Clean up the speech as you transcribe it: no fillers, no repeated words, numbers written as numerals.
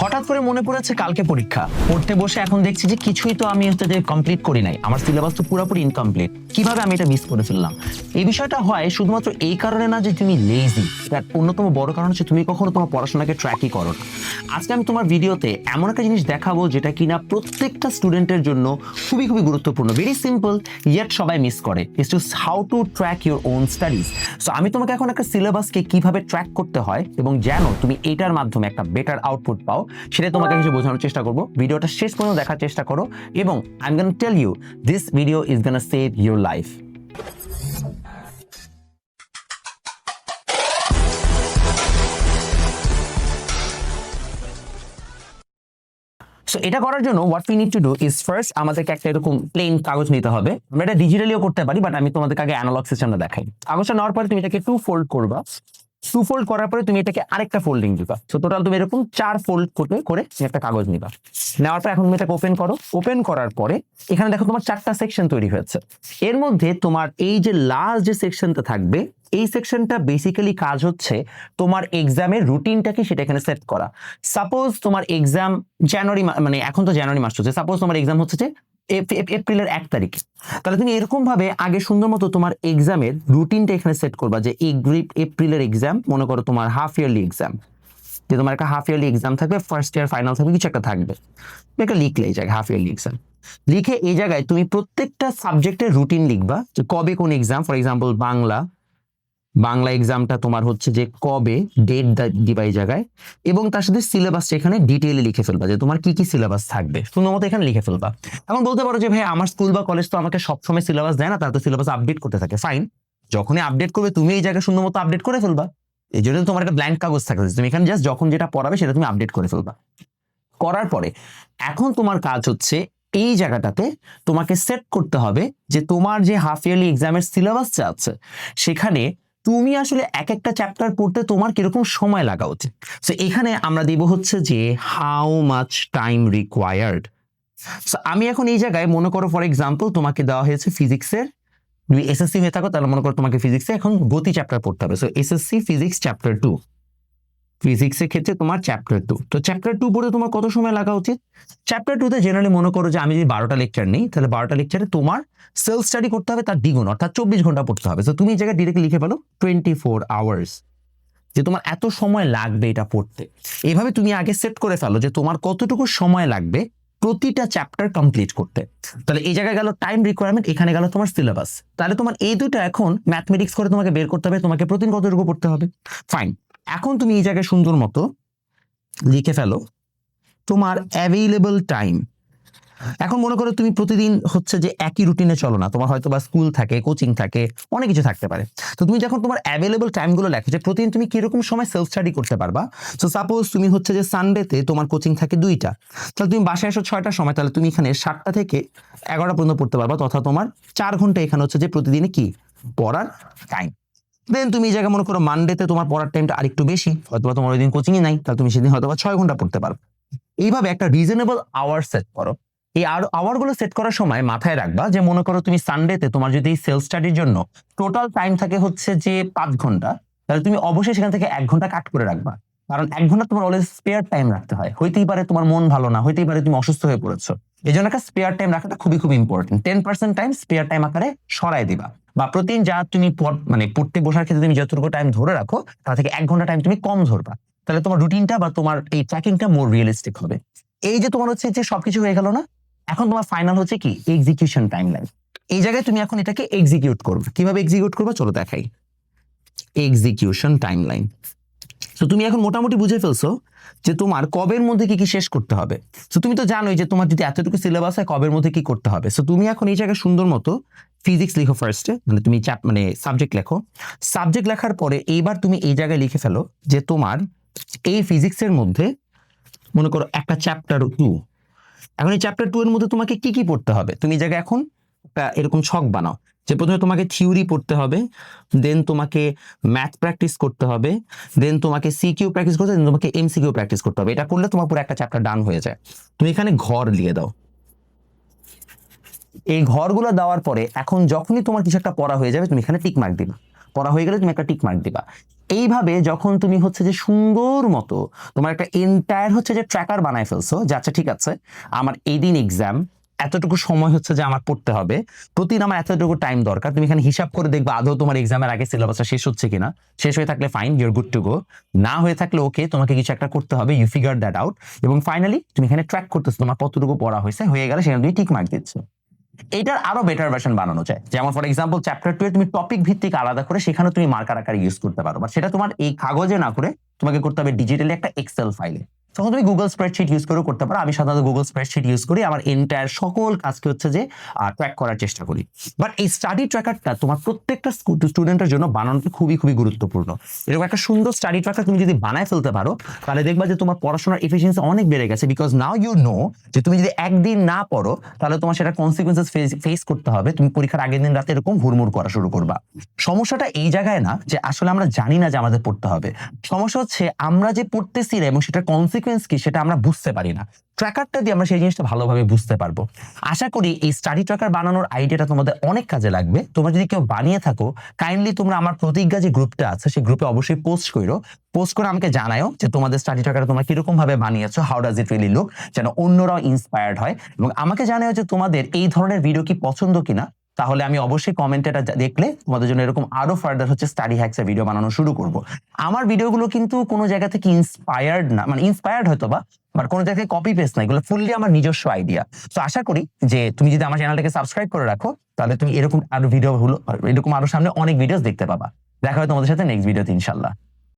হঠাৎ করে মনে পড়েছে কালকে পরীক্ষা, পড়তে বসে এখন দেখছি যে কিছুই তো আমি হচ্ছে যে কমপ্লিট করি নাই, আমার সিলেবাস তো পুরোপুরি ইনকমপ্লিট। কিভাবে আমি এটা মিস করে ফেললাম? এই বিষয়টা হয় শুধুমাত্র এই কারণে না যে তুমি লেজি, তার অন্যতম বড় কারণ হচ্ছে তুমি কখনো তোমার পড়াশোনাকে ট্র্যাকই করো না। আজকে আমি তোমার ভিডিওতে এমন একটা জিনিস দেখাবো যেটা কিনা প্রত্যেকটা স্টুডেন্টের জন্য খুবই খুবই গুরুত্বপূর্ণ, ভেরি সিম্পল, ইয়েট সবাই মিস করে। It's to how to track your own studies. So আমি তোমাকে এখন একটা সিলেবাসকে কিভাবে ট্র্যাক করতে হয় এবং যেন তুমি এটার মাধ্যমে একটা বেটার আউটপুট পাও, সেটা তোমাকে কিছু বোঝানোর চেষ্টা করবো। ভিডিওটা শেষ পর্যন্ত দেখার চেষ্টা করো এবং I am gonna tell you this video is gonna save your life. So এটা করার জন্য what we need to do is first আমাদেরকে একটা এরকম প্লেন কাগজ নিতে হবে। আমরা এটা ডিজিটালিও করতে পারি, বাট আমি তোমাদেরকে আগে অ্যানালগ সিস্টেমটা দেখাই। কাগজটা নেওয়ার পরে তুমি এটাকে টু ফোল্ড করবা। টু ফোল্ড করার পরে তুমি এটাকে আরেকটা ফোল্ডিং দিবা। সো টোটাল তুমি এরকম 4 ফোল্ড করে একটা কাগজ নিবা। নেওয়ার পর এখন তুমি এটাকে ওপেন করো। ওপেন করার পরে এখানে দেখো তোমার 4টা সেকশন তৈরি হয়েছে। এর মধ্যে তোমার এই যে লাস্ট যে সেকশনটা থাকবে, এই সেকশনটা বেসিক্যালি কাজ হচ্ছে তোমার এক্সামের রুটিনটাকে সেটা এখানে সেট করা। সাপোজ তোমার এক্সাম জানুয়ারি, মানে এখন তো জানুয়ারি মাস হচ্ছে, সাপোজ তোমার এক্সাম হচ্ছে যে এপ্রিলের 1 তারিখে, তাহলে তুমি এরকম ভাবে আগে সুন্দর মতো তোমার এক্সামের রুটিনটা এখানে সেট করবা যে এই এপ্রিলের এক্সাম, মনে করো তোমার হাফ ইয়ারলি এক্সাম, যে তোমার একটা হাফ ইয়ারলি এক্সাম থাকবে, ফার্স্ট ইয়ার ফাইনাল থাকবে, কিছু একটা থাকবে, একটা লিখলে এই জায়গায় হাফ ইয়ারলি এক্সাম লিখে এই জায়গায় তুমি প্রত্যেকটা সাবজেক্টের রুটিন লিখবা যে কবে কোন এক্সাম। ফর এক্সাম্পল বাংলা এক্সামটা তোমার হচ্ছে যে কবে, ডেট দিবা এই জায়গায়, এবং তার সাথে সিলেবাস এখানে ডিটেইলে লিখে ফেলবা যে তোমার কি কি সিলেবাস থাকবে, সুন্দর মতো এখানে লিখে ফেলবা। এখন বলতে পারো যে ভাই আমার স্কুল বা কলেজ তো আমাকে সবসময় সিলেবাস দেয় না, তারা তো সিলেবাস আপডেট করতে থাকে। ফাইন, যখনই আপডেট করবে তুমি এই জায়গায় সুন্দর মতো আপডেট করে ফেলবা। এই জন্য তোমার একটা ব্ল্যাঙ্ক কাগজ থাকে, তুমি এখানে জাস্ট যখন যেটা পড়াবে সেটা তুমি আপডেট করে ফেলবা। করার পরে এখন তোমার কাজ হচ্ছে এই জায়গাটাতে তোমাকে সেট করতে হবে যে তোমার যে হাফ ইয়ারলি এক্সামের সিলেবাসটা আছে সেখানে তুমি আসলে এক একটা চ্যাপ্টার পড়তে তোমার কিরকম সময় লাগা উচিত। সো এখানে আমরা দিব হচ্ছে যে how much time required. So আমি এখন এই জায়গায় মনে করো ফর এক্সাম্পল তোমাকে দেওয়া হয়েছে ফিজিক্সের, তুমি এসএসসি হয়ে থাকো তাহলে মনে করো তোমাকে ফিজিক্সে এখন গতি চ্যাপ্টার পড়তে হবে। সো এসএসসি ফিজিক্স চ্যাপ্টার 2, ফিজিক্সের ক্ষেত্রে তোমার চ্যাপ্টার 2। তো চ্যাপ্টার 2 পড়তে তোমার কত সময় লাগা উচিত? চ্যাপ্টার 2 তে জেনারেলি মনে করো যে আমি যদি 12টা লেকচার নেই, তাহলে 12টা লেকচারে তোমার সেলফ স্টাডি করতে হবে তার দ্বিগুণ, অর্থাৎ 24 ঘন্টা পড়তে হবে। তো তুমি এই জায়গায় ডিরেক্টলি লিখে ফেলো 24 আওয়ার্স, যে তোমার এত সময় লাগবে এটা পড়তে। এইভাবে তুমি আগে সেট করে ফেলো যে তোমার কতটুকু সময় লাগবে প্রতিটা চ্যাপ্টার কমপ্লিট করতে। তাহলে এই জায়গায় গেল টাইম রিকোয়ারমেন্ট, এখানে গেল তোমার সিলেবাস। তাহলে তোমার এই দুটো এখন ম্যাথমেটিক্স করে তোমাকে বের করতে হবে তোমাকে প্রতিদিন কতটুকু পড়তে হবে। ফাইন, এখন তুমি এই জায়গায় সুন্দর মতো লিখে ফেলো তোমার অ্যাভেইলেবল টাইম। এখন মনে করো তুমি প্রতিদিন হচ্ছে যে একই রুটিনে চলো না, তোমার হয়তো বা স্কুল থাকে, কোচিং থাকে, অনেক কিছু থাকতে পারে। তো তুমি যখন তোমার অ্যাভেলেবল টাইমগুলো লেখো যে প্রতিদিন তুমি কিরকম সময় সেলফ স্টাডি করতে পারবা। সো সাপোজ তুমি হচ্ছে যে সানডেতে তোমার কোচিং থাকে 2টা, তাহলে তুমি বাসায় এসো 6টার সময়, তাহলে তুমি এখানে 7টা থেকে 11টা পর্যন্ত পড়তে পারবা, তথা তোমার 4 ঘন্টা এখানে হচ্ছে যে প্রতিদিনে কি পড়ার টাইম। দেন তুমি এই জায়গায় মনে করো মানডেতে তোমার পড়ার টাইমটা আরেকটু বেশি, হয়তো তোমার ওই দিন কোচিংই নাই, তাহলে তুমি সেদিন হয়তো 6 ঘন্টা পড়তে পারো। এইভাবে একটা রিজনেবল আওয়ার সেট করো। এই আওয়ার গুলো সেট করার সময় মাথায় রাখবা যে মনে করো তুমি সানডেতে তোমার যদি সেলফ স্টাডির জন্য টোটাল টাইম থাকে হচ্ছে যে 5 ঘন্টা, তাহলে তুমি অবশ্যই সেখান থেকে 1 ঘন্টা কাট করে রাখবা। কারণ 1 ঘন্টা তোমার অলওয়েজ স্পেয়ার টাইম রাখতে হয়। হইতেই পারে তোমার মন ভালো না, হইতেই পারে তুমি অসুস্থ হয়ে পড়েছো, এই জন্য একটা স্পেয়ার টাইম রাখাটা খুবই খুব ইম্পর্টেন্ট। 10% টাইম স্পেয়ার টাইম আকারে সরাই দিবা, বা প্রতিদিন যা তুমি মানে পড়তে বসার ক্ষেত্রে তুমি যতটুকু টাইম ধরে রাখো তার থেকে 1 ঘন্টা টাইম তুমি কম ধরবা। তাহলে তোমার রুটিনটা বা তোমার এই ট্র্যাকিংটা মোর রিয়েলিস্টিক হবে। এই যে তোমার হচ্ছে যে সবকিছু হয়ে গেল না, এখন তোমার ফাইনাল হচ্ছে কি এক্সিকিউশন টাইমলাইন। এই জায়গায় তুমি এখন এটাকে এক্সিকিউট করবে। কিভাবে এক্সিকিউট করবে চলো দেখাই। Execution timeline. তো তুমি এখন মোটামুটি বুঝে ফেলছো যে তোমার কবের মধ্যে কি কি শেষ করতে হবে। তো তুমি তো জানোই যে তোমার যদি এতটুকু সিলেবাস হয় কবের মধ্যে কি করতে হবে। সো তুমি এখন এই জায়গায় সুন্দর মতো ফিজিক্স লিখো ফার্স্টে, মানে তুমি সাবজেক্ট লেখো। সাবজেক্ট লেখার পরে এইবার তুমি এই জায়গায় লিখে ফেলো যে তোমার এই ফিজিক্সের মধ্যে মনে করো একটা চ্যাপ্টার 2। এখন এই চ্যাপ্টার 2 এর মধ্যে তোমাকে কি কি পড়তে হবে, তুমি এই জায়গায় এখন একটা এরকম ছক বানাও যে প্রথমে তোমাকে থিওরি পড়তে হবে, দেন তোমাকে ম্যাথ প্র্যাকটিস করতে হবে, দেন তোমাকে সিকিউ প্র্যাকটিস করতে হবে, দেন তোমাকে এমসিকিউ প্র্যাকটিস করতে হবে। এটা করলে তোমার পুরো একটা চ্যাপ্টার ডান হয়ে যায়। তুমি এখানে ঘর দিয়ে দাও। এই ঘরগুলো দেওয়ার পরে এখন যখনই তোমার কিছু একটা পড়া হয়ে যাবে তুমি এখানে টিক মার্ক দিবা। পড়া হয়ে গেলে তুমি একটা টিক মার্ক দিবা। এইভাবে যখন তুমি হচ্ছে যে সুন্দর মতো তোমার একটা এন্টায়ার হচ্ছে যে ট্র্যাকার বানায় ফেলছো, যে আচ্ছা ঠিক আছে আমার এই দিন এক্সাম, এতটুকু সময় হচ্ছে যে আমার পড়তে হবে, প্রতিদিন আমার এতটুকু টাইম দরকার, তুমি এখানে হিসাব করে দেখবে আদৌ তোমার এক্সামের আগে সিলেবাসটা শেষ হচ্ছে কিনা। শেষ হয়ে থাকলে fine, your good to go. না হয়ে থাকলে ওকে, তোমাকে কিছু একটা করতে হবে, ইউ ফিগার দ্যাট আউট। এবং ফাইনালি তুমি এখানে ট্র্যাক করতেছো তোমার কতটুকু পড়া হয়েছে, হয়ে গেলে সেখানে তুমি টিক মার্ক দিচ্ছ। এটার আরো বেটার ভার্সন বানানো যায়, যেমন ফর এক্সাম্পল চ্যাপ্টার 2 এ তুমি টপিক ভিত্তিক আলাদা করে সেখানে তুমি মার্কার আকারে ইউজ করতে পারো, বাট সেটা তোমার এই কাগজে না করে তোমাকে করতে হবে ডিজিটালি একটা এক্সেল ফাইলে। তখন তুমি গুগল স্প্রেডশিট ইউজ করেও করতে পারো। আমি সাধারণত গুগল স্প্রেডশিট ইউজ করি, আমার এন্টায়ার সকল কাজকে হচ্ছে যে ট্র্যাক করার চেষ্টা করি। বাট এই স্টাডি ট্র্যাকারটা তোমার প্রত্যেকটা স্টুডেন্টের জন্য বানানোটা খুবই খুবই গুরুত্বপূর্ণ। এরকম একটা সুন্দর স্টাডি ট্র্যাকার তুমি যদি বানায় ফেলতে পারো, তাহলে দেখবা যে তোমার পড়াশোনার এফিসিয়েন্সি অনেক বেড়ে গেছে। বিকজ নাও ইউ নো যে তুমি যদি একদিন না পড়ো তাহলে তোমার সেটা কনসিকুয়েন্সেস ফেস করতে হবে, তুমি পরীক্ষার আগের দিন রাতে এরকম হুড়মুড় করা শুরু করবা। সমস্যাটা এই জায়গায় না যে আসলে আমরা জানি না যে আমাদের পড়তে হবে, সমস্যা হচ্ছে আমরা যে পড়তেছি না এবং সেটার কনসিকুয়েন্স কি সেটা আমরা বুঝতে পারি না। ট্র্যাকারটা দিয়ে আমরা সেই জিনিসটা ভালোভাবে বুঝতে পারবো। আশা করি এই স্টাডি ট্র্যাকার বানানোর আইডিয়াটা তোমাদের অনেক কাজে লাগবে। তোমরা যদি কেউ বানিয়ে থাকো, কাইন্ডলি তোমরা আমার প্রতিজ্ঞা যে গ্রুপটা আছে সেই গ্রুপে অবশ্যই পোস্ট করো, পোস্ট করে আমাকে জানাও যে তোমাদের স্টাডি ট্র্যাকার তোমরা কিরকম ভাবে বানিয়েছো, how does it really look, যেন অন্যরাও ইন্সপায়ার্ড হয়। এবং আমাকে জানাও যে তোমাদের এই ধরনের ভিডিও কি পছন্দ কিনা, তাহলে আমি অবশ্যই কমেন্টে এটা দেখলে তোমাদের জন্য এরকম আরো ফার্দার হচ্ছে স্টাডি হ্যাকস এর ভিডিও বানানো শুরু করব। আমার ভিডিওগুলো কিন্তু কোনো জায়গা থেকে ইন্সপায়ার্ড না, মানে ইন্সপায়ার্ড হয়তো বা, বাট কোনো জায়গায় কপি পেস্ট না, এগুলো ফুললি আমার নিজস্ব আইডিয়া। তো আশা করি যে তুমি যদি আমার চ্যানেলটাকে সাবস্ক্রাইব করে রাখো, তাহলে তুমি এরকম আরো ভিডিও হলো, এরকম আরো সামনে অনেক ভিডিওস দেখতে পাবা। দেখা হয় তোমাদের সাথে নেক্সট ভিডিওতে ইনশাল্লাহ।